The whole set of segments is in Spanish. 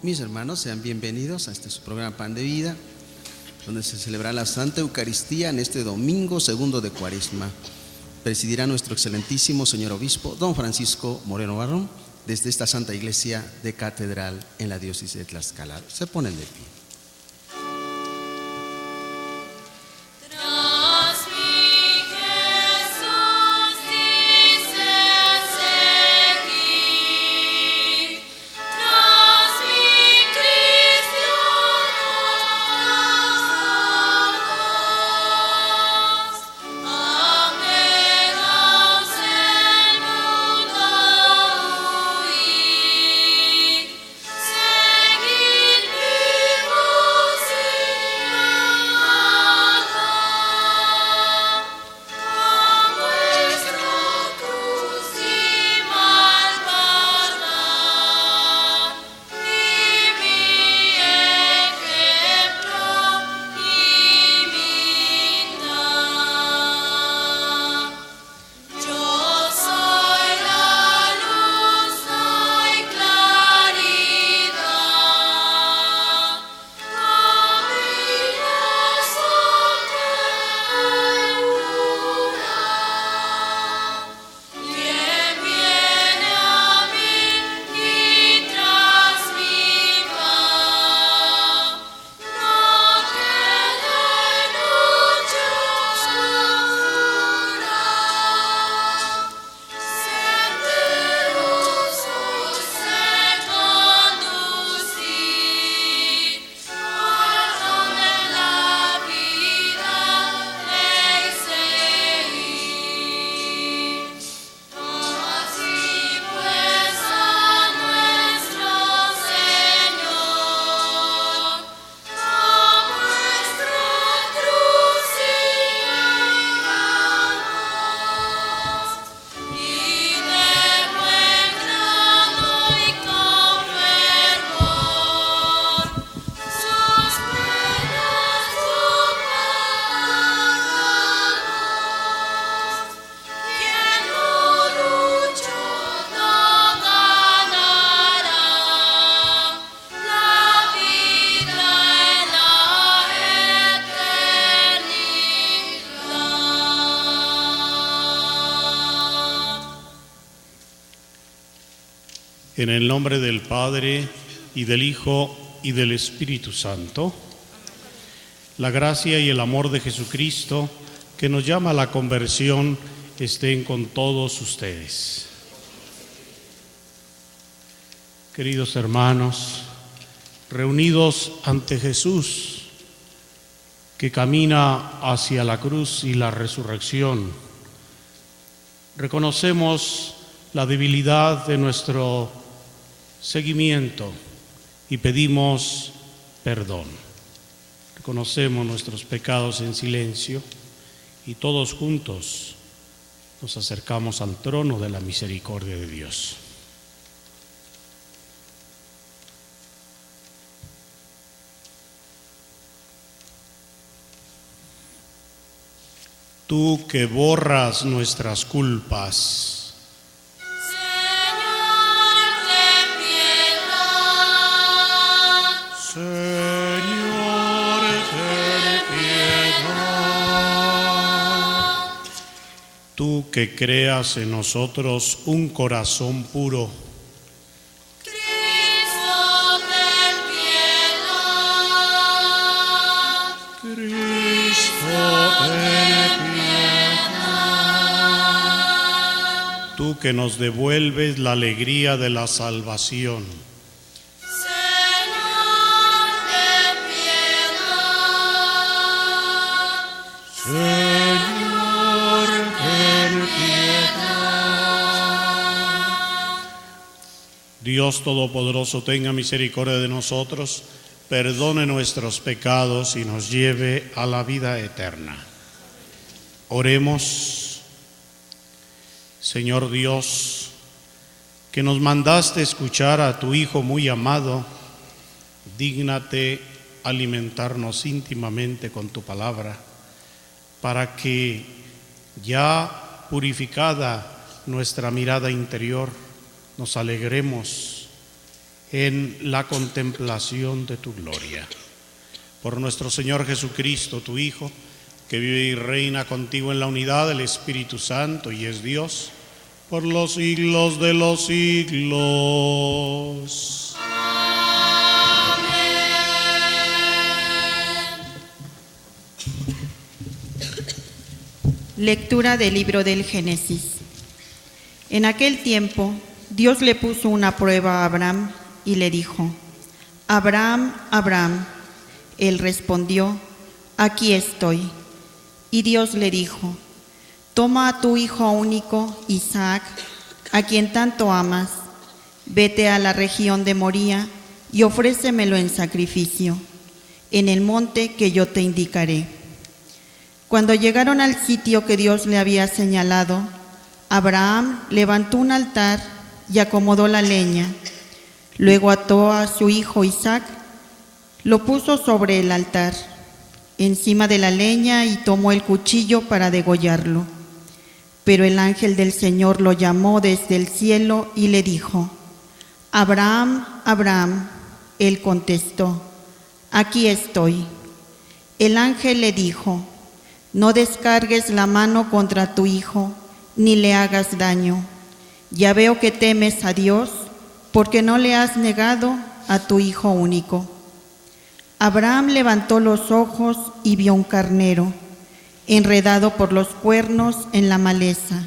Mis hermanos, sean bienvenidos a este su programa Pan de Vida, donde se celebra la Santa Eucaristía en este domingo segundo de Cuaresma. Presidirá nuestro excelentísimo señor obispo, don Francisco Moreno Barrón, desde esta Santa Iglesia de Catedral en la diócesis de Tlaxcala. Se ponen de pie. En el nombre del Padre, y del Hijo, y del Espíritu Santo, la gracia y el amor de Jesucristo, que nos llama a la conversión, estén con todos ustedes. Queridos hermanos, reunidos ante Jesús, que camina hacia la cruz y la resurrección, reconocemos la debilidad de nuestro seguimiento y pedimos perdón. Reconocemos nuestros pecados en silencio y todos juntos nos acercamos al trono de la misericordia de Dios. Tú que borras nuestras culpas, tú que creas en nosotros un corazón puro, Cristo, ten piedad. Cristo, ten piedad. Tú que nos devuelves la alegría de la salvación, Señor, ten piedad. Dios Todopoderoso, tenga misericordia de nosotros, perdone nuestros pecados y nos lleve a la vida eterna. Oremos. Señor Dios, que nos mandaste escuchar a tu Hijo muy amado, dígnate alimentarnos íntimamente con tu palabra, para que, ya purificada nuestra mirada interior, nos alegremos en la contemplación de tu gloria. Por nuestro Señor Jesucristo, tu Hijo, que vive y reina contigo en la unidad del Espíritu Santo y es Dios, por los siglos de los siglos. Lectura del libro del Génesis. En aquel tiempo, Dios le puso una prueba a Abraham y le dijo: Abraham, Abraham. Él respondió: aquí estoy. Y Dios le dijo: toma a tu hijo único, Isaac, a quien tanto amas, vete a la región de Moría y ofrécemelo en sacrificio, en el monte que yo te indicaré. Cuando llegaron al sitio que Dios le había señalado, Abraham levantó un altar y acomodó la leña. Luego ató a su hijo Isaac, lo puso sobre el altar, encima de la leña, y tomó el cuchillo para degollarlo. Pero el ángel del Señor lo llamó desde el cielo y le dijo: Abraham, Abraham. Él contestó: aquí estoy. El ángel le dijo: no descargues la mano contra tu hijo, ni le hagas daño. Ya veo que temes a Dios, porque no le has negado a tu hijo único. Abraham levantó los ojos y vio un carnero, enredado por los cuernos en la maleza.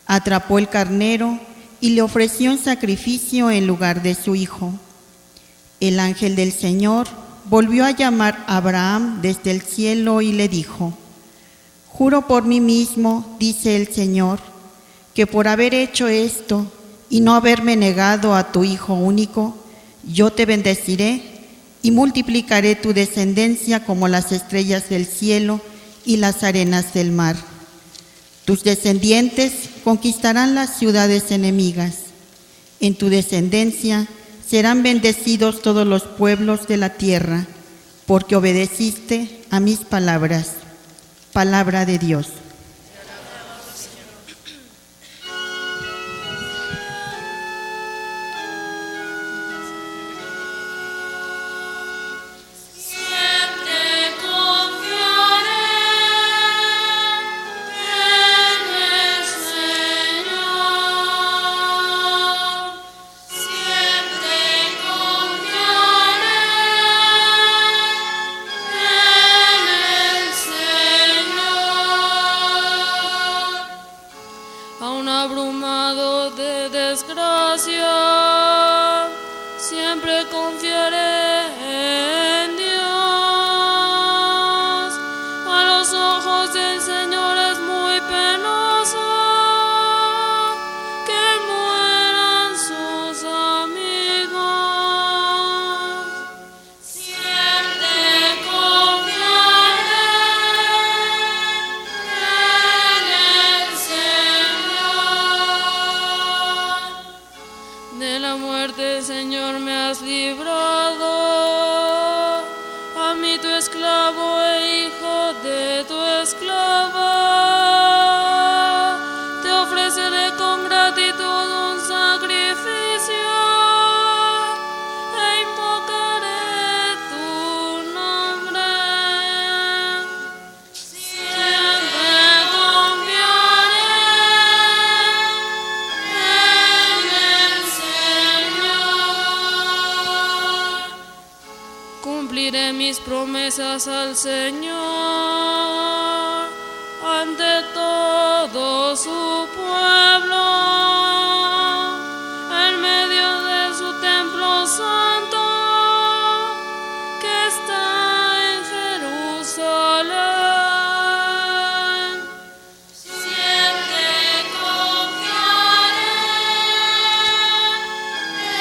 Atrapó el carnero y le ofreció un sacrificio en lugar de su hijo. El ángel del Señor volvió a llamar a Abraham desde el cielo y le dijo: juro por mí mismo, dice el Señor, que por haber hecho esto y no haberme negado a tu hijo único, yo te bendeciré y multiplicaré tu descendencia como las estrellas del cielo y las arenas del mar. Tus descendientes conquistarán las ciudades enemigas. En tu descendencia serán bendecidos todos los pueblos de la tierra, porque obedeciste a mis palabras. Palabra de Dios. Siempre confiaré en el Señor. Siempre confiaré en el Señor. Aún abrumado de desgracia, siempre confiaré en Dios. A los ojos del Señor es muy penoso que mueran sus amigos. Siempre confiaré en el Señor. De la muerte, Señor, me has librado. A mí, tu esclavo e hijo de tu esclava, te ofreceré con gratitud un sacrificio e invocaré tu nombre. Siempre confiaré en el Señor. Cumpliré mis promesas al Señor ante todo su pueblo, en medio de su templo santo que está en Jerusalén. Siempre confiaré en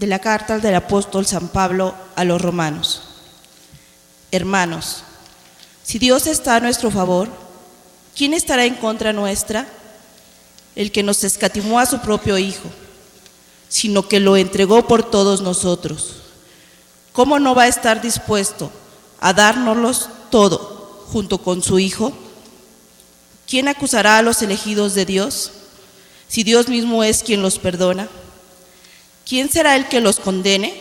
De la carta del apóstol San Pablo a los romanos. Hermanos, si Dios está a nuestro favor, ¿quién estará en contra nuestra? El que nos escatimó a su propio Hijo, sino que lo entregó por todos nosotros. ¿Cómo no va a estar dispuesto a dárnoslos todo junto con su Hijo? ¿Quién acusará a los elegidos de Dios, si Dios mismo es quien los perdona? ¿Quién será el que los condene?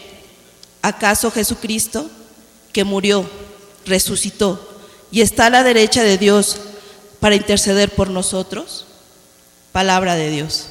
¿Acaso Jesucristo, que murió, resucitó y está a la derecha de Dios para interceder por nosotros? Palabra de Dios.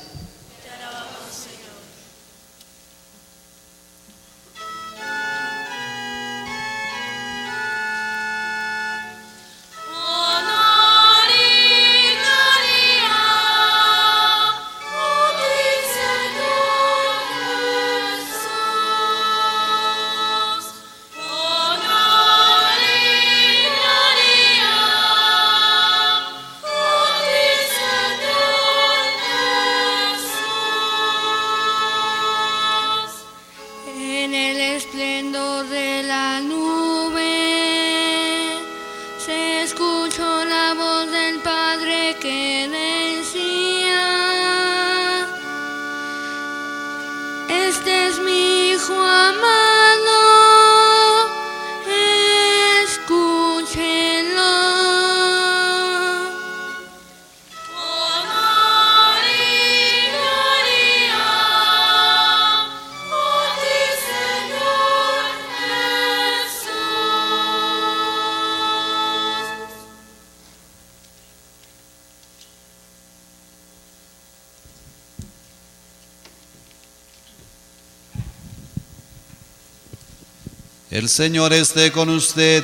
El Señor esté con ustedes.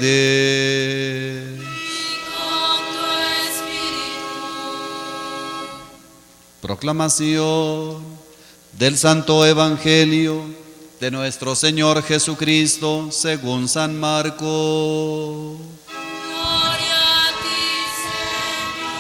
Y con tu espíritu. Proclamación del Santo Evangelio de nuestro Señor Jesucristo según San Marcos. Gloria a ti, Señor.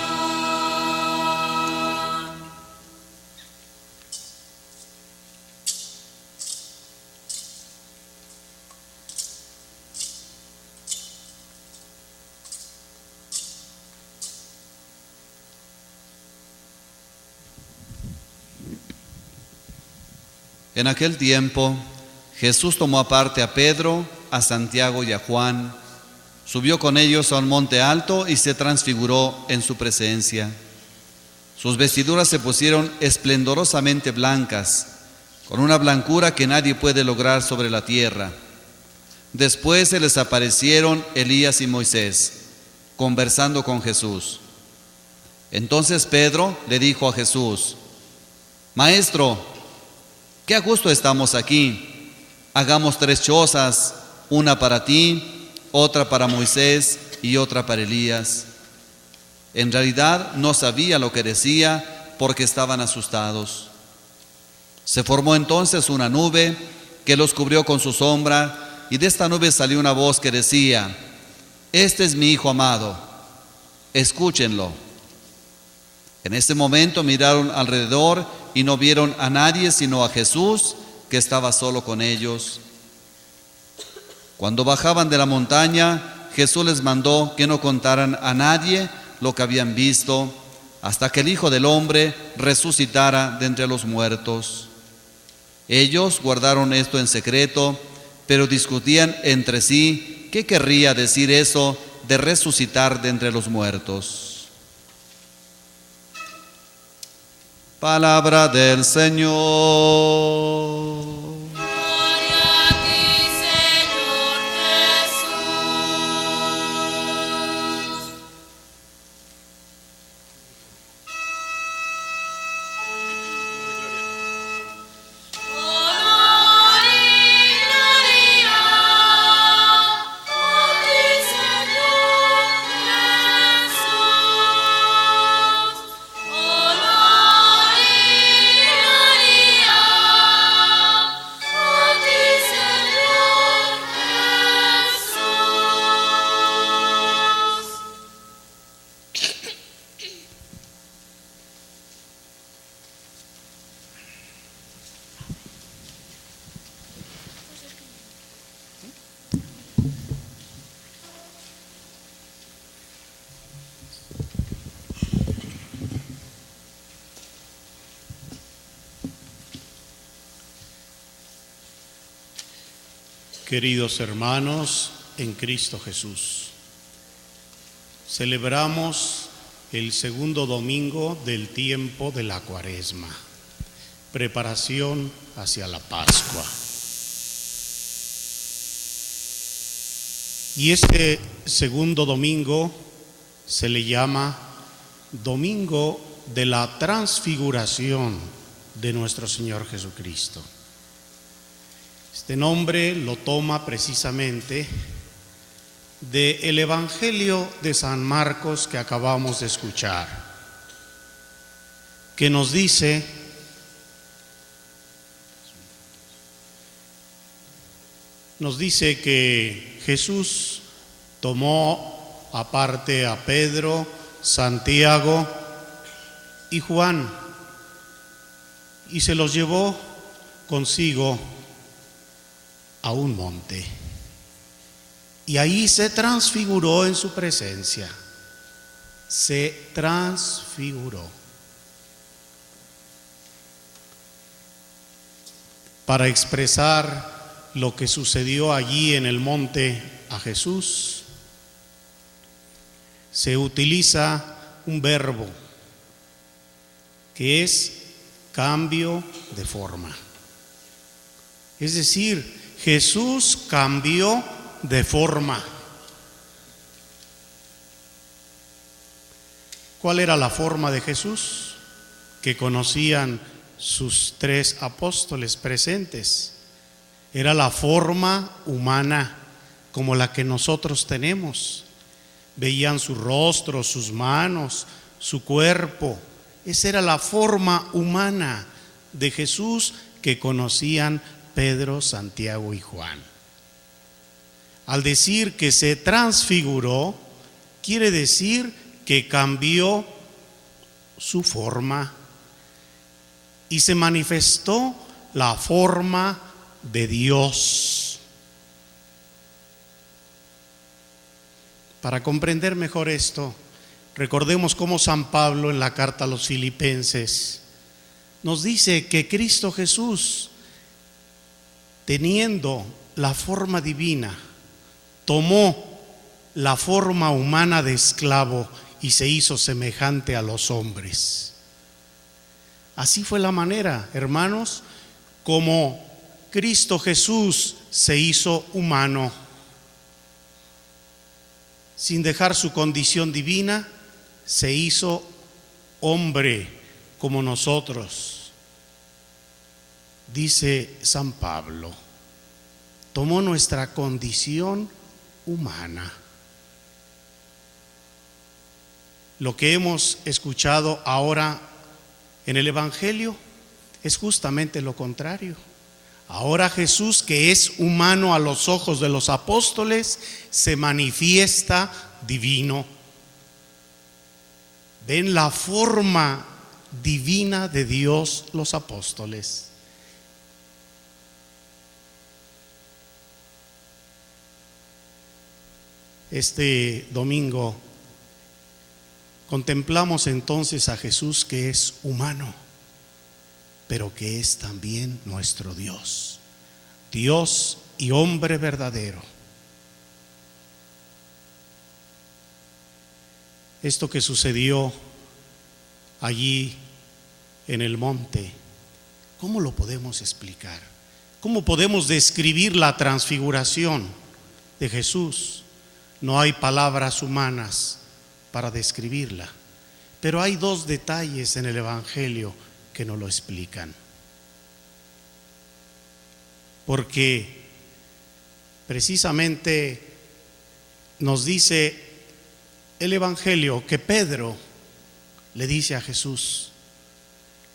En aquel tiempo, Jesús tomó aparte a Pedro, a Santiago y a Juan, subió con ellos a un monte alto y se transfiguró en su presencia. Sus vestiduras se pusieron esplendorosamente blancas, con una blancura que nadie puede lograr sobre la tierra. Después se les aparecieron Elías y Moisés, conversando con Jesús. Entonces Pedro le dijo a Jesús: Maestro, qué a gusto estamos aquí. Hagamos 3 chozas, una para ti, otra para Moisés y otra para Elías. En realidad no sabía lo que decía porque estaban asustados. Se formó entonces una nube que los cubrió con su sombra, y de esta nube salió una voz que decía: Este es mi Hijo amado, escúchenlo. En ese momento miraron alrededor y no vieron a nadie sino a Jesús, que estaba solo con ellos. Cuando bajaban de la montaña, Jesús les mandó que no contaran a nadie lo que habían visto, hasta que el Hijo del Hombre resucitara de entre los muertos. Ellos guardaron esto en secreto, pero discutían entre sí qué querría decir eso de resucitar de entre los muertos. Palabra del Señor. Gloria a ti, Señor Jesús. Honor y gloria a ti, Señor Jesús. Honor y gloria Queridos hermanos en Cristo Jesús, celebramos el segundo domingo del tiempo de la Cuaresma, preparación hacia la Pascua. Y este segundo domingo se le llama Domingo de la Transfiguración de nuestro Señor Jesucristo. Este nombre lo toma precisamente del Evangelio de San Marcos que acabamos de escuchar, que nos dice que Jesús tomó aparte a Pedro, Santiago y Juan y se los llevó consigo a un monte. Y ahí se transfiguró en su presencia. Se transfiguró. Para expresar lo que sucedió allí en el monte a Jesús, se utiliza un verbo que es cambio de forma. Es decir, Jesús cambió de forma. ¿Cuál era la forma de Jesús que conocían sus 3 apóstoles presentes? Era la forma humana como la que nosotros tenemos. Veían su rostro, sus manos, su cuerpo. Esa era la forma humana de Jesús que conocían Pedro, Santiago y Juan. Al decir que se transfiguró, quiere decir que cambió su forma y se manifestó la forma de Dios. Para comprender mejor esto, recordemos cómo San Pablo en la carta a los Filipenses nos dice que Cristo Jesús, teniendo la forma divina, tomó la forma humana de esclavo y se hizo semejante a los hombres. Así fue la manera, hermanos, como Cristo Jesús se hizo humano. Sin dejar su condición divina, se hizo hombre como nosotros. Dice San Pablo, tomó nuestra condición humana. Lo que hemos escuchado ahora en el Evangelio es justamente lo contrario. Ahora Jesús, que es humano a los ojos de los apóstoles, se manifiesta divino. Ven la forma divina de Dios los apóstoles. Este domingo contemplamos entonces a Jesús, que es humano, pero que es también nuestro Dios, Dios y hombre verdadero. Esto que sucedió allí en el monte, ¿cómo lo podemos explicar? ¿Cómo podemos describir la transfiguración de Jesús? No hay palabras humanas para describirla, pero hay 2 detalles en el Evangelio que nos lo explican. Porque precisamente nos dice el Evangelio que Pedro le dice a Jesús: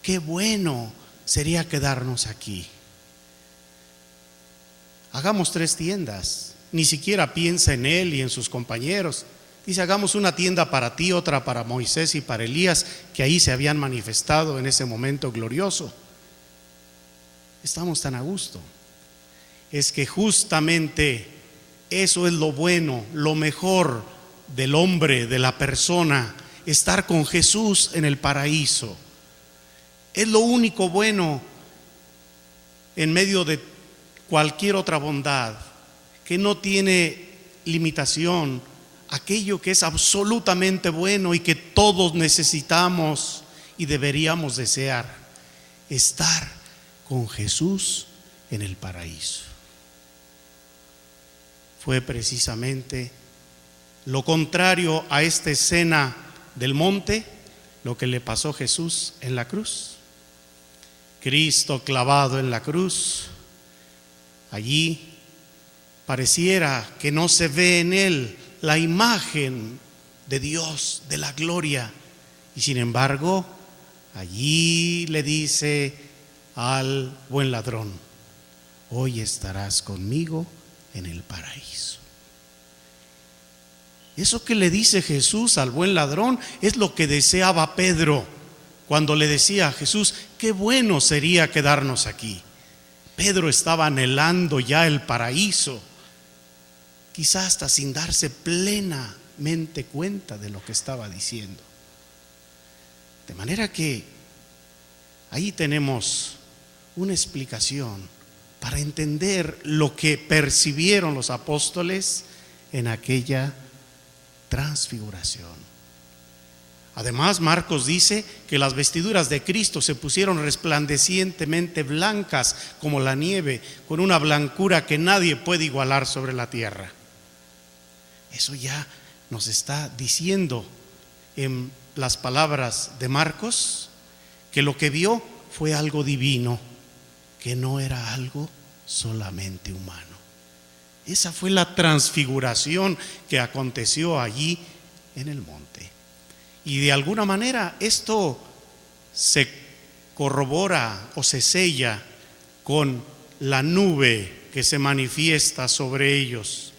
qué bueno sería quedarnos aquí. Hagamos 3 tiendas. Ni siquiera piensa en él y en sus compañeros. Dice: hagamos una tienda para ti, otra para Moisés y para Elías, que ahí se habían manifestado en ese momento glorioso. Estamos tan a gusto. Es que justamente eso es lo bueno, lo mejor del hombre, de la persona, estar con Jesús en el paraíso. Es lo único bueno en medio de cualquier otra bondad. que no tiene limitación, aquello que es absolutamente bueno y que todos necesitamos y deberíamos desear: estar con Jesús en el paraíso. Fue precisamente lo contrario a esta escena del monte lo que le pasó a Jesús en la cruz. Cristo clavado en la cruz, allí pareciera que no se ve en él la imagen de Dios, de la gloria, y sin embargo allí le dice al buen ladrón: hoy estarás conmigo en el paraíso. Eso que le dice Jesús al buen ladrón es lo que deseaba Pedro cuando le decía a Jesús: qué bueno sería quedarnos aquí. Pedro estaba anhelando ya el paraíso, quizás hasta sin darse plenamente cuenta de lo que estaba diciendo. De manera que ahí tenemos una explicación para entender lo que percibieron los apóstoles en aquella transfiguración. Además, Marcos dice que las vestiduras de Cristo se pusieron resplandecientemente blancas como la nieve, con una blancura que nadie puede igualar sobre la tierra. Eso ya nos está diciendo en las palabras de Marcos que lo que vio fue algo divino, que no era algo solamente humano. Esa fue la transfiguración que aconteció allí en el monte. Y de alguna manera esto se corrobora o se sella con la nube que se manifiesta sobre ellos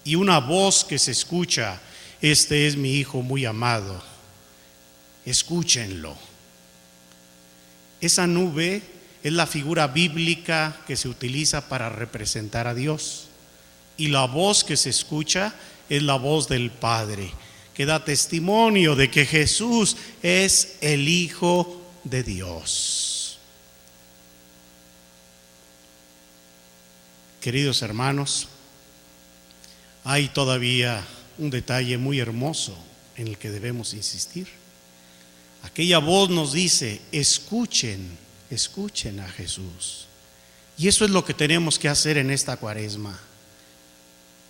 y una voz que se escucha: este es mi Hijo muy amado, escúchenlo. Esa nube es la figura bíblica que se utiliza para representar a Dios, y la voz que se escucha es la voz del Padre, que da testimonio de que Jesús es el Hijo de Dios. Queridos hermanos, hay todavía un detalle muy hermoso en el que debemos insistir. Aquella voz nos dice: escuchen a Jesús. Y eso es lo que tenemos que hacer en esta Cuaresma.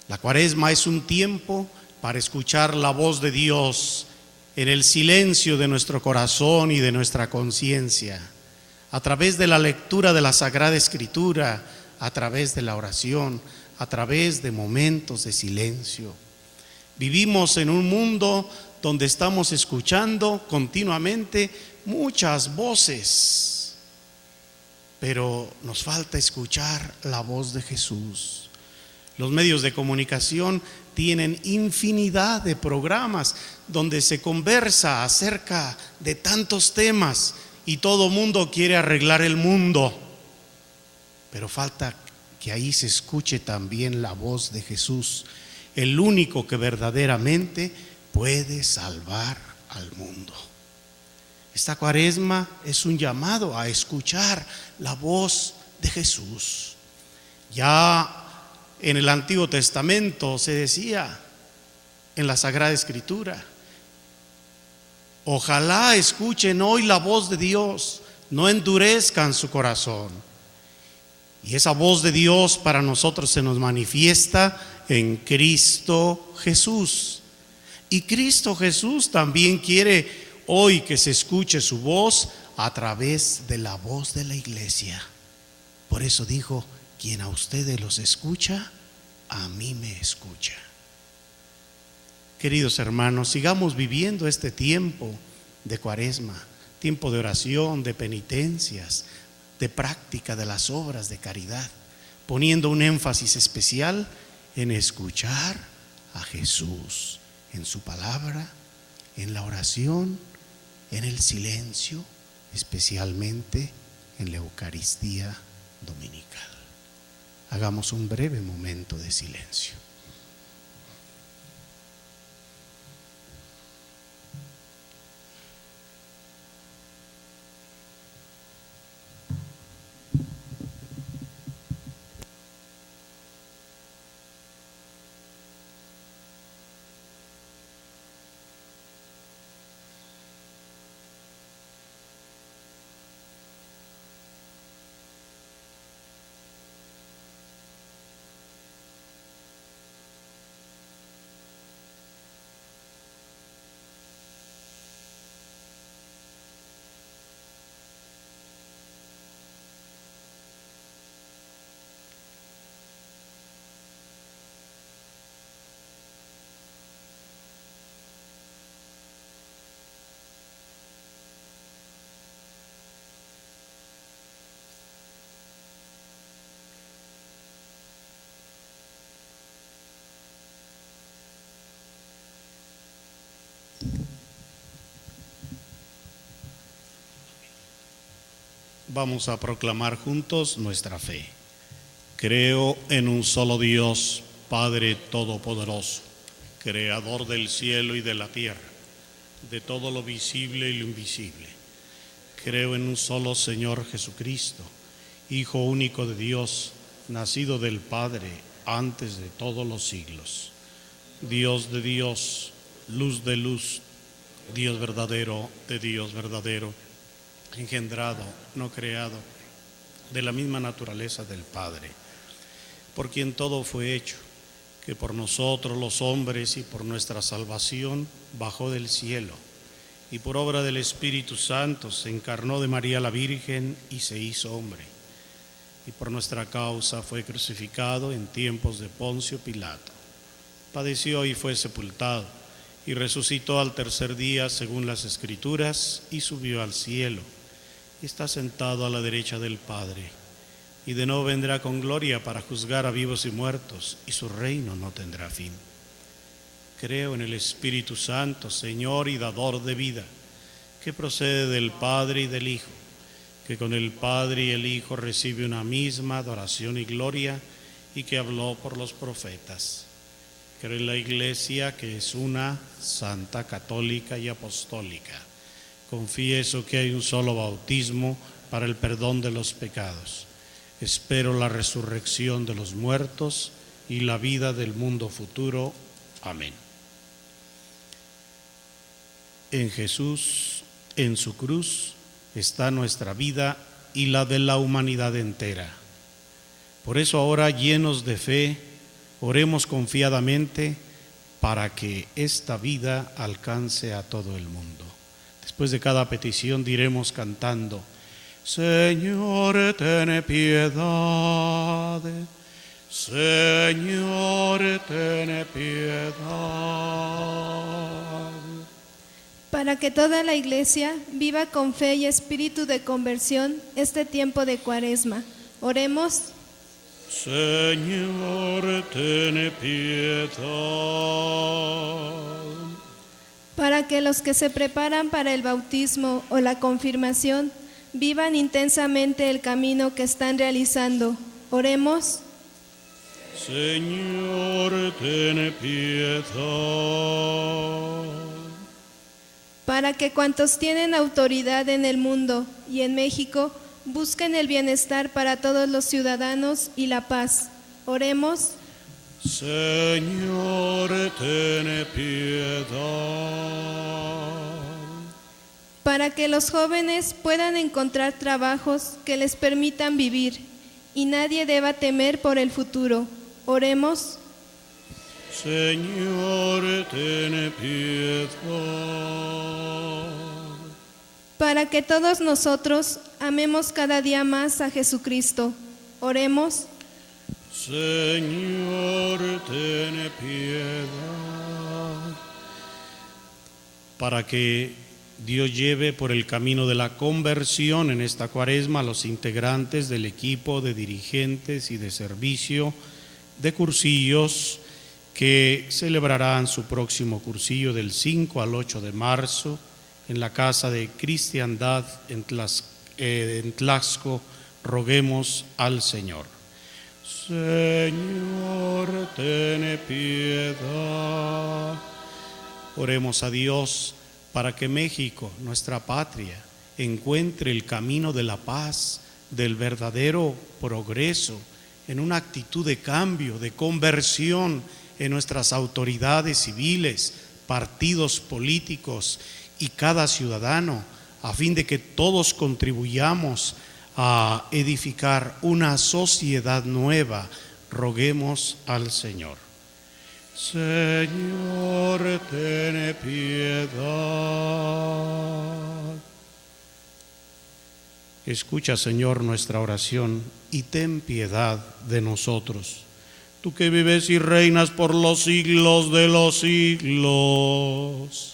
La Cuaresma es un tiempo para escuchar la voz de Dios en el silencio de nuestro corazón y de nuestra conciencia, a través de la lectura de la Sagrada Escritura, a través de la oración, a través de momentos de silencio. Vivimos en un mundo donde estamos escuchando continuamente muchas voces, pero nos falta escuchar la voz de Jesús. Los medios de comunicación tienen infinidad de programas donde se conversa acerca de tantos temas y todo mundo quiere arreglar el mundo, pero falta que ahí se escuche también la voz de Jesús, el único que verdaderamente puede salvar al mundo. Esta Cuaresma es un llamado a escuchar la voz de Jesús. Ya en el Antiguo Testamento se decía en la Sagrada Escritura: ojalá escuchen hoy la voz de Dios, no endurezcan su corazón. Y esa voz de Dios para nosotros se nos manifiesta en Cristo Jesús. Y Cristo Jesús también quiere hoy que se escuche su voz a través de la voz de la iglesia. Por eso dijo: quien a ustedes los escucha, a mí me escucha. Queridos hermanos, sigamos viviendo este tiempo de Cuaresma, tiempo de oración, de penitencias, de práctica de las obras de caridad, poniendo un énfasis especial en escuchar a Jesús en su palabra, en la oración, en el silencio, especialmente en la Eucaristía dominical. Hagamos un breve momento de silencio. Vamos a proclamar juntos nuestra fe. Creo en un solo Dios, Padre Todopoderoso, Creador del cielo y de la tierra, de todo lo visible y lo invisible. Creo en un solo Señor Jesucristo, Hijo único de Dios, nacido del Padre antes de todos los siglos. Dios de Dios, luz de luz, Dios verdadero de Dios verdadero, engendrado, no creado, de la misma naturaleza del Padre, por quien todo fue hecho, que por nosotros los hombres y por nuestra salvación bajó del cielo, y por obra del Espíritu Santo se encarnó de María la Virgen y se hizo hombre, y por nuestra causa fue crucificado en tiempos de Poncio Pilato. Padeció y fue sepultado, y resucitó al tercer día según las Escrituras, y subió al cielo, y está sentado a la derecha del Padre, y de nuevo vendrá con gloria para juzgar a vivos y muertos, y su reino no tendrá fin. Creo en el Espíritu Santo, Señor y dador de vida, que procede del Padre y del Hijo, que con el Padre y el Hijo recibe una misma adoración y gloria, y que habló por los profetas. Creo en la Iglesia, que es una, santa, católica y apostólica. Confieso que hay un solo bautismo para el perdón de los pecados. Espero la resurrección de los muertos y la vida del mundo futuro. Amén. En Jesús, en su cruz, está nuestra vida y la de la humanidad entera. Por eso ahora, llenos de fe, oremos confiadamente para que esta vida alcance a todo el mundo. Después de cada petición diremos cantando: Señor, ten piedad. Señor, ten piedad. Para que toda la Iglesia viva con fe y espíritu de conversión este tiempo de Cuaresma, oremos. Señor, ten piedad. Para que los que se preparan para el bautismo o la confirmación vivan intensamente el camino que están realizando, oremos. Señor, ten piedad. Para que cuantos tienen autoridad en el mundo y en México busquen el bienestar para todos los ciudadanos y la paz, oremos. Señor, ten piedad. Para que los jóvenes puedan encontrar trabajos que les permitan vivir y nadie deba temer por el futuro, oremos. Señor, ten piedad. Para que todos nosotros amemos cada día más a Jesucristo, oremos. Señor, ten piedad. Para que Dios lleve por el camino de la conversión en esta Cuaresma a los integrantes del equipo de dirigentes y de servicio de cursillos que celebrarán su próximo cursillo del 5 al 8 de marzo en la Casa de Cristiandad en Tlaxco. Roguemos al Señor. Señor, ten piedad. Oremos a Dios para que México, nuestra patria, encuentre el camino de la paz, del verdadero progreso, en una actitud de cambio, de conversión en nuestras autoridades civiles, partidos políticos y cada ciudadano, a fin de que todos contribuyamos a edificar una sociedad nueva. Roguemos al Señor. Señor, ten piedad. Escucha, Señor, nuestra oración y ten piedad de nosotros. Tú que vives y reinas por los siglos de los siglos.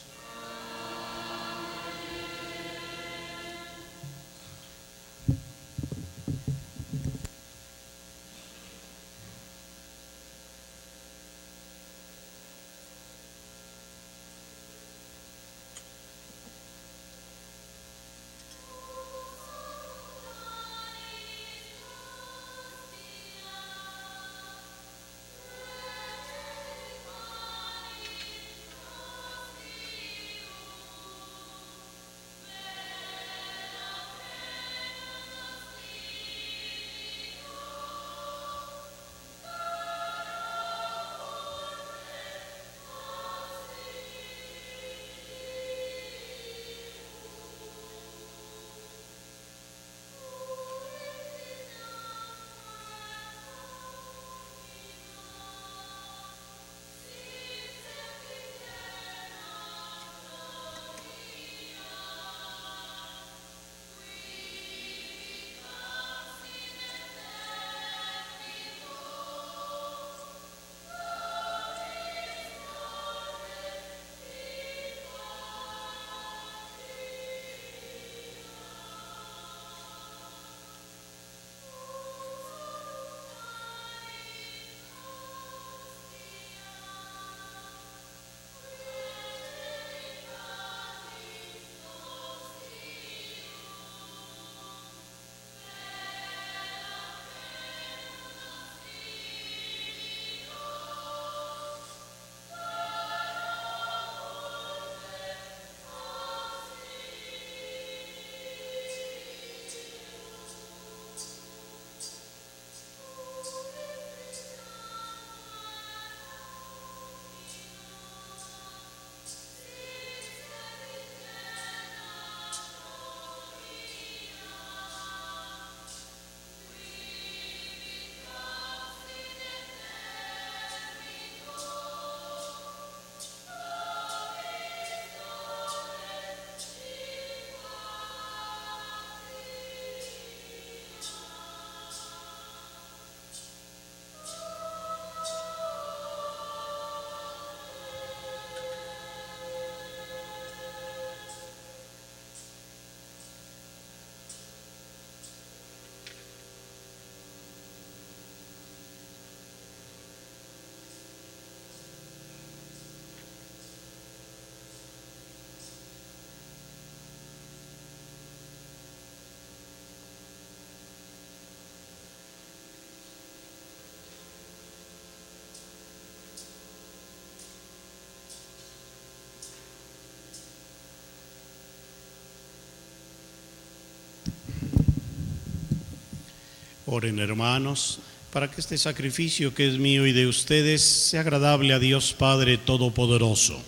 Oren, hermanos, para que este sacrificio que es mío y de ustedes sea agradable a Dios Padre Todopoderoso.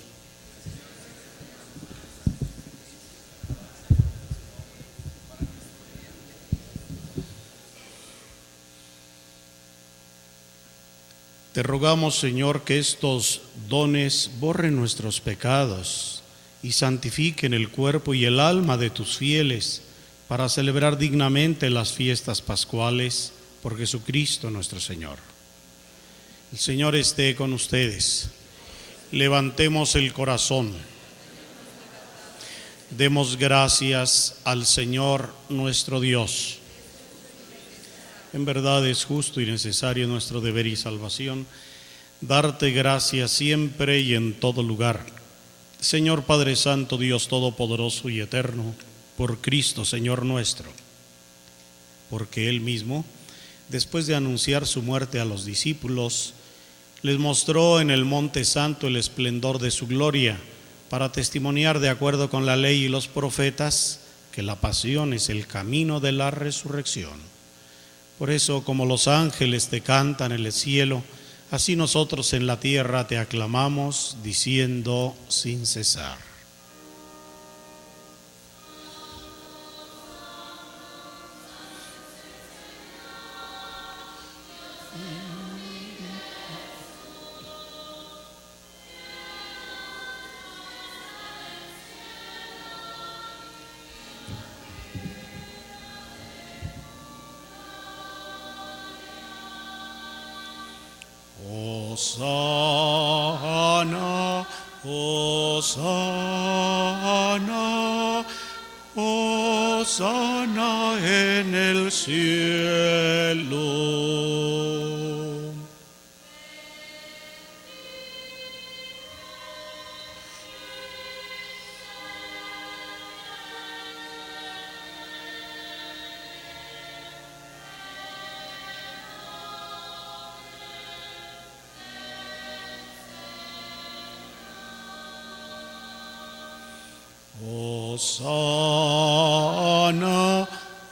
Te rogamos, Señor, que estos dones borren nuestros pecados y santifiquen el cuerpo y el alma de tus fieles para celebrar dignamente las fiestas pascuales por Jesucristo nuestro Señor. El Señor esté con ustedes. Levantemos el corazón. Demos gracias al Señor nuestro Dios. En verdad es justo y necesario nuestro deber y salvación darte gracias siempre y en todo lugar. Señor Padre Santo, Dios Todopoderoso y Eterno, por Cristo, Señor nuestro, porque Él mismo, después de anunciar su muerte a los discípulos, les mostró en el Monte Santo el esplendor de su gloria, para testimoniar de acuerdo con la ley y los profetas que la pasión es el camino de la resurrección. Por eso, como los ángeles te cantan en el cielo, así nosotros en la tierra te aclamamos, diciendo sin cesar. Hosana, Hosana, Hosana en el cielo. Hosana,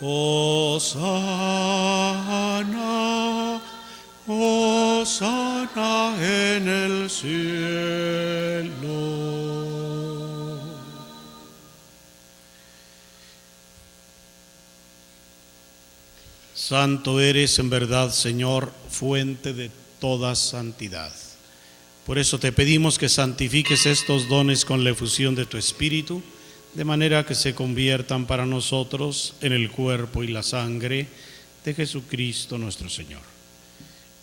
Hosana, Hosana en el cielo. Santo eres en verdad, Señor, fuente de toda santidad. Por eso te pedimos que santifiques estos dones con la efusión de tu Espíritu, de manera que se conviertan para nosotros en el cuerpo y la sangre de Jesucristo nuestro Señor,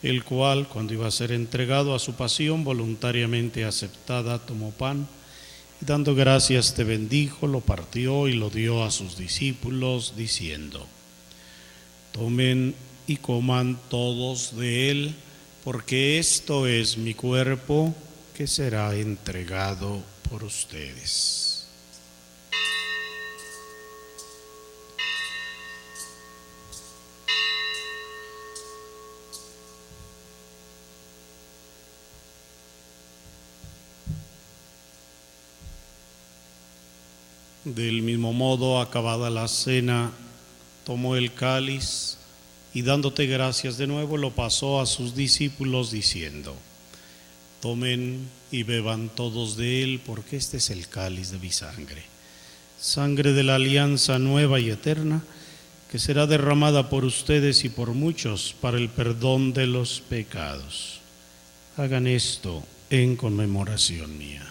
el cual, cuando iba a ser entregado a su pasión voluntariamente aceptada, tomó pan y dando gracias te bendijo, lo partió y lo dio a sus discípulos, diciendo: tomen y coman todos de él, porque esto es mi cuerpo que será entregado por ustedes. Del mismo modo, acabada la cena, tomó el cáliz y dándote gracias de nuevo, lo pasó a sus discípulos diciendo: tomen y beban todos de él, porque este es el cáliz de mi sangre, sangre de la alianza nueva y eterna, que será derramada por ustedes y por muchos para el perdón de los pecados. Hagan esto en conmemoración mía.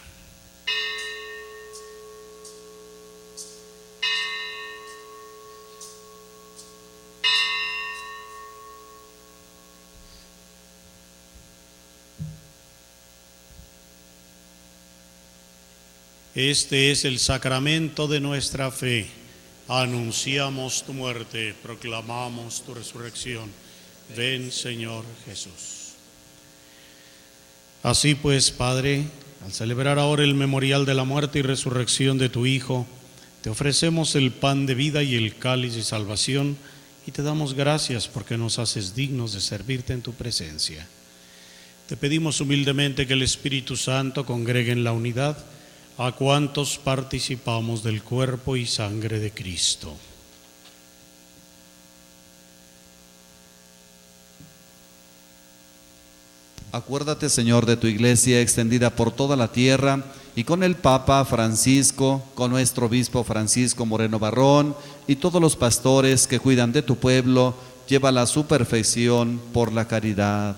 Este es el sacramento de nuestra fe. Anunciamos tu muerte, proclamamos tu resurrección. Ven, Señor Jesús. Así pues, Padre, al celebrar ahora el memorial de la muerte y resurrección de tu Hijo, te ofrecemos el pan de vida y el cáliz de salvación, y te damos gracias porque nos haces dignos de servirte en tu presencia. Te pedimos humildemente que el Espíritu Santo congregue en la unidad a cuantos participamos del cuerpo y sangre de Cristo. Acuérdate, Señor, de tu iglesia extendida por toda la tierra y con el Papa Francisco, con nuestro obispo Francisco Moreno Barrón y todos los pastores que cuidan de tu pueblo, llévala a su perfección por la caridad.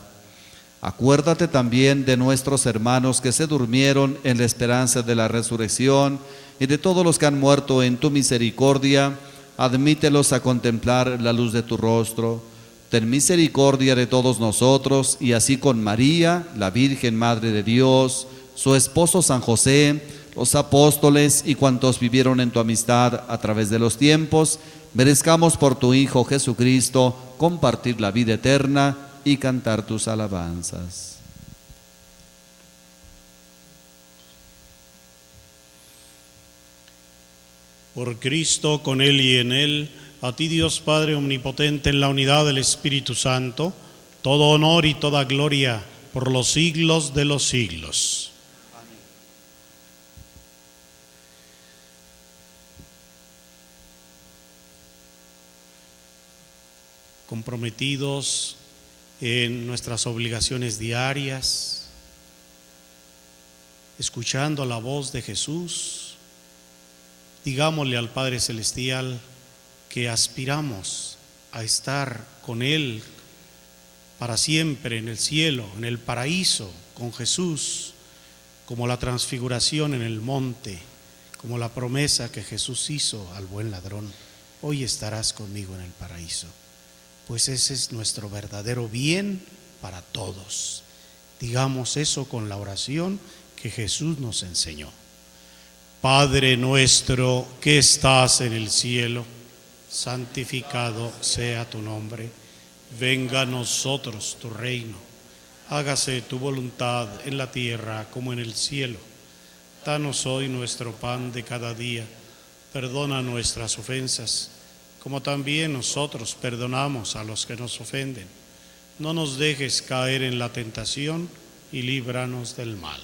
Acuérdate también de nuestros hermanos que se durmieron en la esperanza de la resurrección y de todos los que han muerto en tu misericordia. Admítelos a contemplar la luz de tu rostro. Ten misericordia de todos nosotros y así con María, la Virgen Madre de Dios, su esposo San José, los apóstoles y cuantos vivieron en tu amistad a través de los tiempos, merezcamos por tu Hijo Jesucristo compartir la vida eterna y cantar tus alabanzas. Por Cristo, con Él y en Él, a ti Dios Padre Omnipotente, en la unidad del Espíritu Santo, todo honor y toda gloria por los siglos de los siglos. Comprometidos en nuestras obligaciones diarias, escuchando la voz de Jesús, digámosle al Padre Celestial que aspiramos a estar con Él para siempre en el cielo, en el paraíso, con Jesús, como la transfiguración en el monte, como la promesa que Jesús hizo al buen ladrón: hoy estarás conmigo en el paraíso. Pues ese es nuestro verdadero bien para todos. Digamos eso con la oración que Jesús nos enseñó. Padre nuestro que estás en el cielo, santificado sea tu nombre. Venga a nosotros tu reino. Hágase tu voluntad en la tierra como en el cielo. Danos hoy nuestro pan de cada día. Perdona nuestras ofensas, como también nosotros perdonamos a los que nos ofenden. No nos dejes caer en la tentación y líbranos del mal.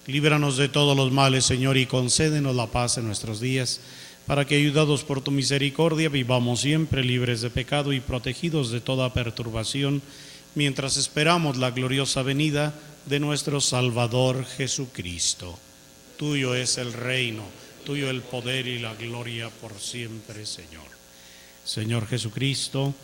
Líbranos de todos los males, Señor, y concédenos la paz en nuestros días, para que, ayudados por tu misericordia, vivamos siempre libres de pecado y protegidos de toda perturbación, mientras esperamos la gloriosa venida de nuestro Salvador Jesucristo. Tuyo es el reino, tuyo el poder y la gloria por siempre, Señor. Señor Jesucristo,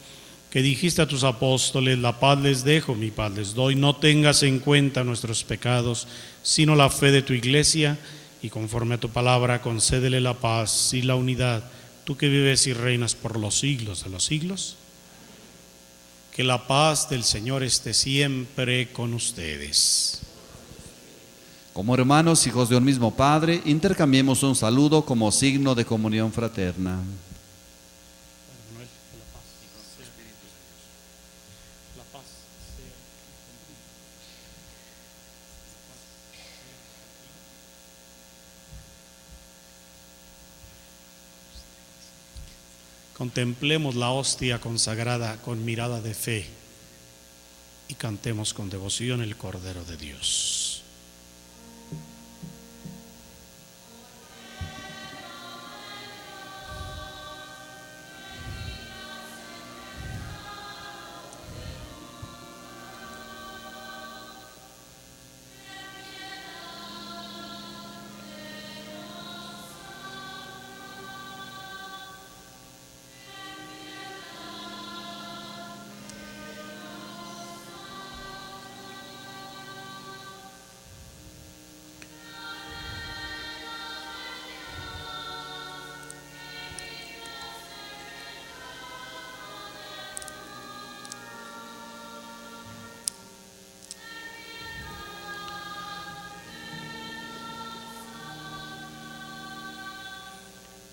que dijiste a tus apóstoles: la paz les dejo, mi paz les doy. No tengas en cuenta nuestros pecados, sino la fe de tu iglesia, y conforme a tu palabra concédele la paz y la unidad, tú que vives y reinas por los siglos de los siglos. Que la paz del Señor esté siempre con ustedes. Como hermanos, hijos de un mismo Padre, intercambiemos un saludo como signo de comunión fraterna. Contemplemos la hostia consagrada con mirada de fe y cantemos con devoción el Cordero de Dios.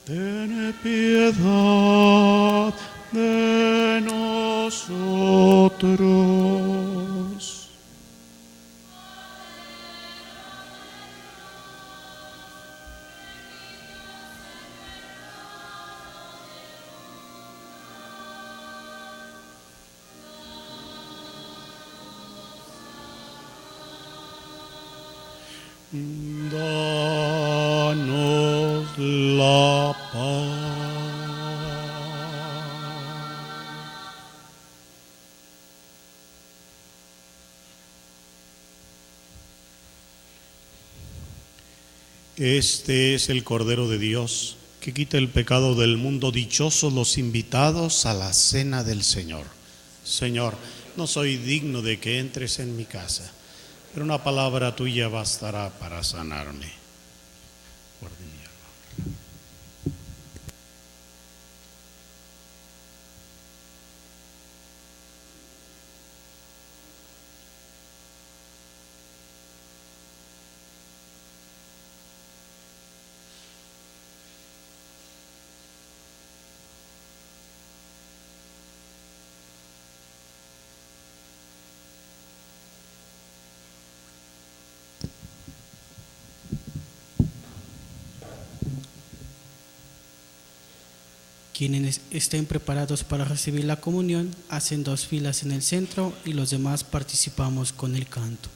Ten piedad de nosotros. Danos la paz. Este es el Cordero de Dios, que quita el pecado del mundo. Dichosos los invitados a la cena del Señor. Señor, no soy digno de que entres en mi casa, pero una palabra tuya bastará para sanarme. Guarde mi alma. Quienes estén preparados para recibir la comunión, hacen 2 filas en el centro y los demás participamos con el canto.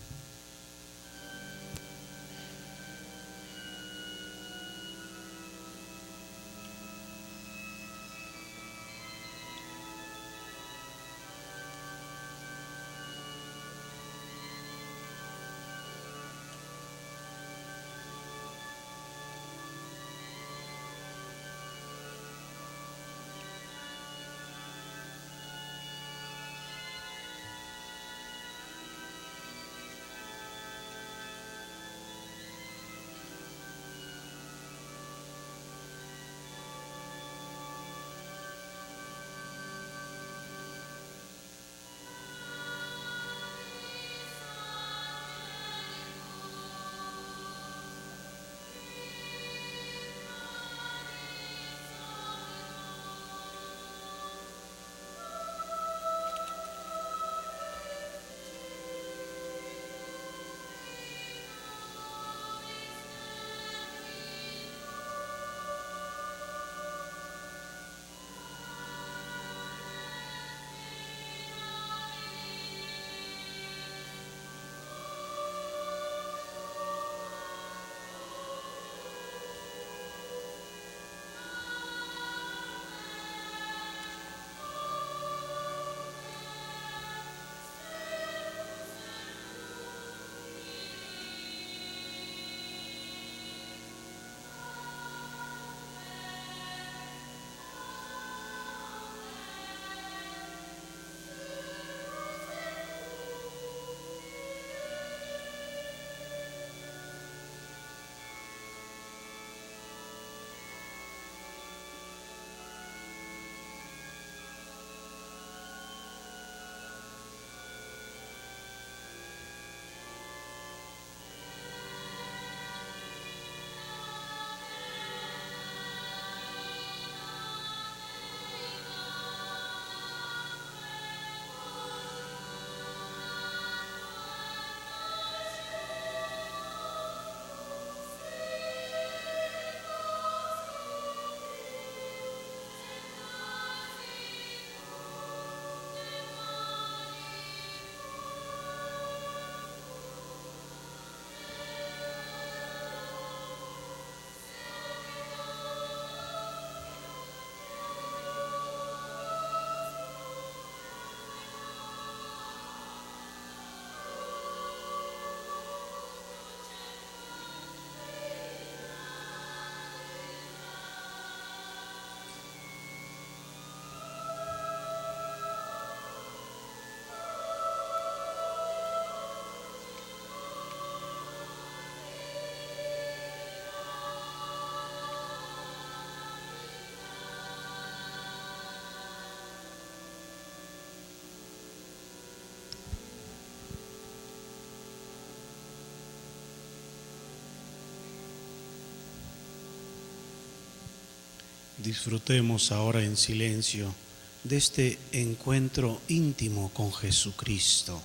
Disfrutemos ahora en silencio de este encuentro íntimo con Jesucristo,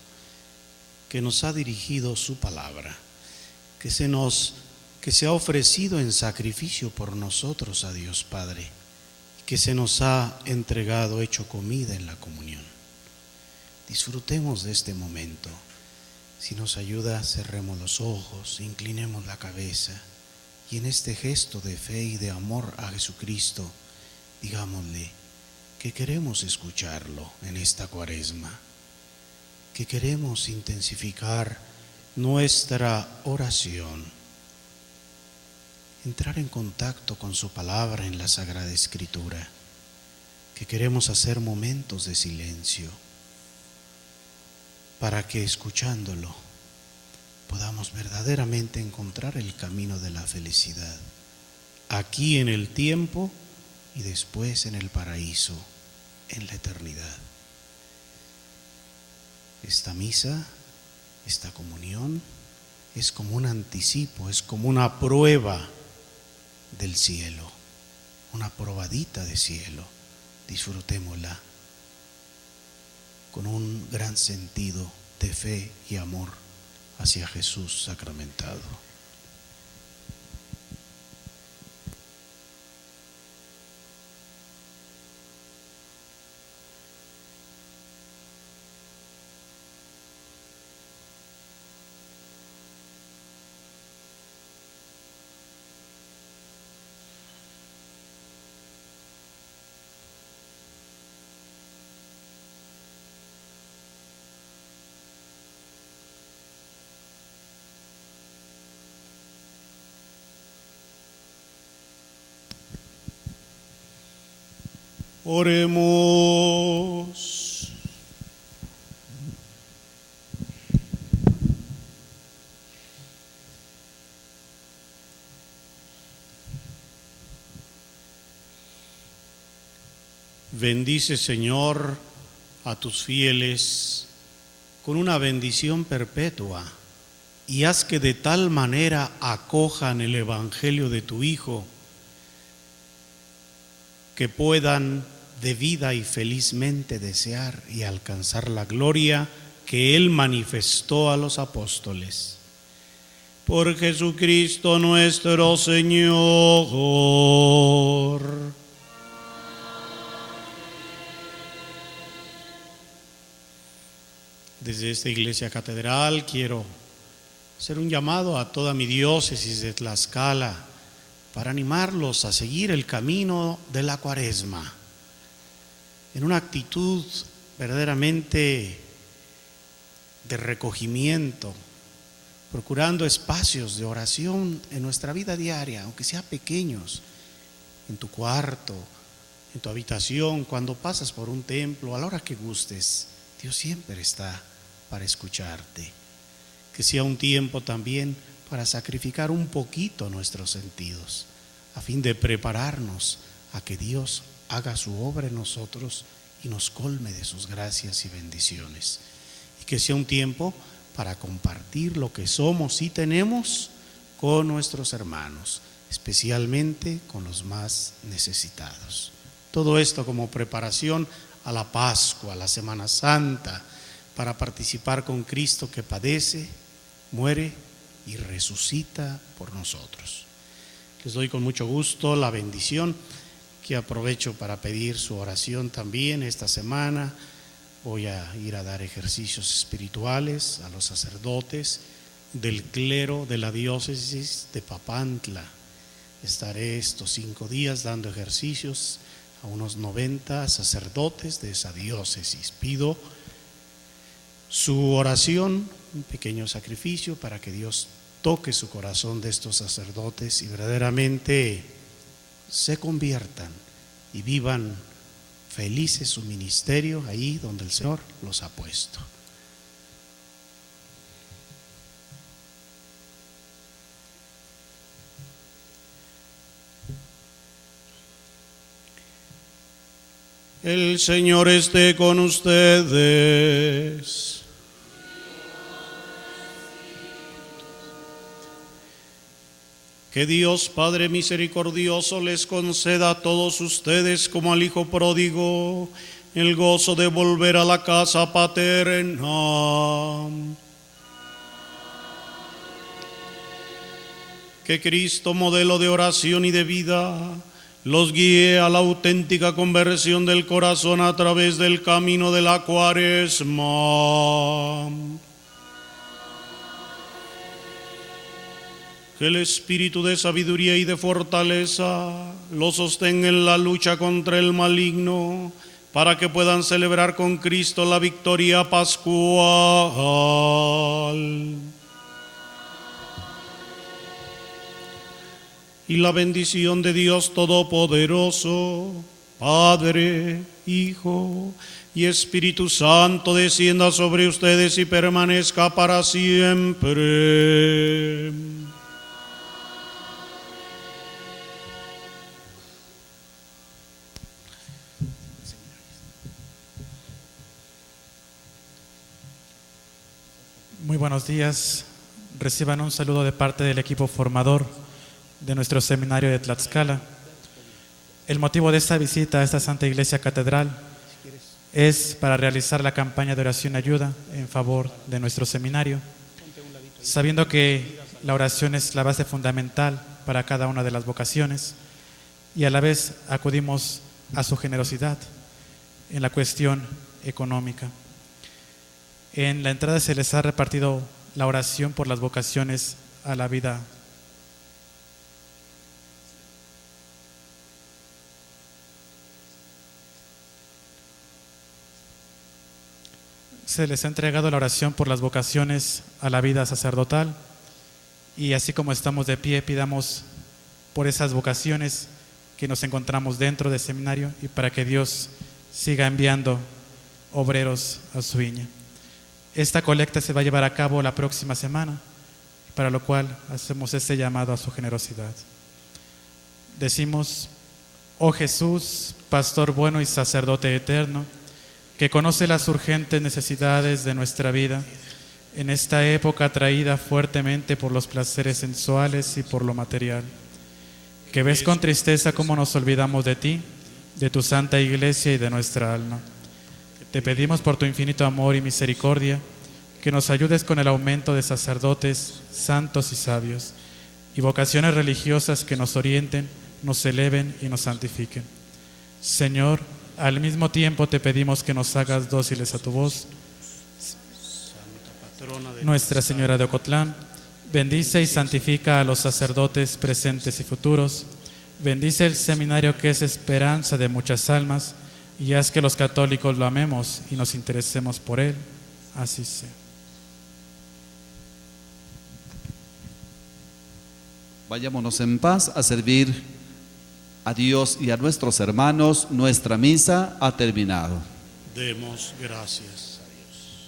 que nos ha dirigido su palabra, que se ha ofrecido en sacrificio por nosotros a Dios Padre, que se nos ha entregado, hecho comida en la comunión. Disfrutemos de este momento. Si nos ayuda, cerremos los ojos, inclinemos la cabeza y en este gesto de fe y de amor a Jesucristo, digámosle que queremos escucharlo en esta Cuaresma, que queremos intensificar nuestra oración, entrar en contacto con su palabra en la Sagrada Escritura, que queremos hacer momentos de silencio para que escuchándolo podamos verdaderamente encontrar el camino de la felicidad, aquí en el tiempo y después en el paraíso, en la eternidad. Esta misa, esta comunión, es como un anticipo, es como una prueba del cielo, una probadita de cielo. Disfrutémosla con un gran sentido de fe y amor hacia Jesús sacramentado. Oremos. Bendice, Señor, a tus fieles con una bendición perpetua y haz que de tal manera acojan el Evangelio de tu Hijo que puedan debida y felizmente desear y alcanzar la gloria que Él manifestó a los apóstoles. Por Jesucristo nuestro Señor. Desde esta iglesia catedral quiero hacer un llamado a toda mi diócesis de Tlaxcala para animarlos a seguir el camino de la Cuaresma en una actitud verdaderamente de recogimiento, procurando espacios de oración en nuestra vida diaria, aunque sean pequeños, en tu cuarto, en tu habitación, cuando pasas por un templo, a la hora que gustes. Dios siempre está para escucharte. Que sea un tiempo también para sacrificar un poquito nuestros sentidos, a fin de prepararnos a que Dios haga su obra en nosotros y nos colme de sus gracias y bendiciones. Y que sea un tiempo para compartir lo que somos y tenemos con nuestros hermanos, especialmente con los más necesitados. Todo esto como preparación a la Pascua, a la Semana Santa, para participar con Cristo que padece, muere y resucita por nosotros. Les doy con mucho gusto la bendición, que aprovecho para pedir su oración también esta semana. Voy a ir a dar ejercicios espirituales a los sacerdotes del clero de la diócesis de Papantla. Estaré estos 5 días dando ejercicios a unos 90 sacerdotes de esa diócesis. Pido su oración, un pequeño sacrificio para que Dios toque su corazón de estos sacerdotes y verdaderamente se conviertan y vivan felices su ministerio ahí donde el Señor los ha puesto. El Señor esté con ustedes. Que Dios Padre misericordioso les conceda a todos ustedes, como al Hijo pródigo, el gozo de volver a la casa paterna. Que Cristo, modelo de oración y de vida, los guíe a la auténtica conversión del corazón a través del camino de la Cuaresma. Que el espíritu de sabiduría y de fortaleza los sostenga en la lucha contra el maligno, para que puedan celebrar con Cristo la victoria pascual. y la bendición de Dios Todopoderoso, Padre, Hijo y Espíritu Santo, descienda sobre ustedes y permanezca para siempre. Muy buenos días. Reciban un saludo de parte del equipo formador de nuestro seminario de Tlaxcala. El motivo de esta visita a esta Santa Iglesia Catedral es para realizar la campaña de oración y ayuda en favor de nuestro seminario, sabiendo que la oración es la base fundamental para cada una de las vocaciones, y a la vez acudimos a su generosidad en la cuestión económica. En la entrada se les ha repartido la oración por las vocaciones a la vida. Se les ha entregado la oración por las vocaciones a la vida sacerdotal, y así como estamos de pie, pidamos por esas vocaciones que nos encontramos dentro del seminario y para que Dios siga enviando obreros a su viña. Esta colecta se va a llevar a cabo la próxima semana, para lo cual hacemos este llamado a su generosidad. Decimos: oh Jesús, pastor bueno y sacerdote eterno, que conoce las urgentes necesidades de nuestra vida, en esta época atraída fuertemente por los placeres sensuales y por lo material, que ves con tristeza cómo nos olvidamos de ti, de tu santa iglesia y de nuestra alma. Te pedimos por tu infinito amor y misericordia que nos ayudes con el aumento de sacerdotes santos y sabios y vocaciones religiosas que nos orienten, nos eleven y nos santifiquen. Señor, al mismo tiempo te pedimos que nos hagas dóciles a tu voz. Nuestra Señora de Ocotlán, bendice y santifica a los sacerdotes presentes y futuros. Bendice el seminario que es esperanza de muchas almas, y haz que los católicos lo amemos y nos interesemos por él. Así sea. Vayámonos en paz a servir a Dios y a nuestros hermanos. Nuestra misa ha terminado. Demos gracias a Dios.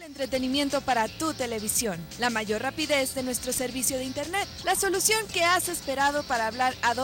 Entretenimiento para tu televisión, la mayor rapidez de nuestro servicio de internet, la solución que has esperado para hablar a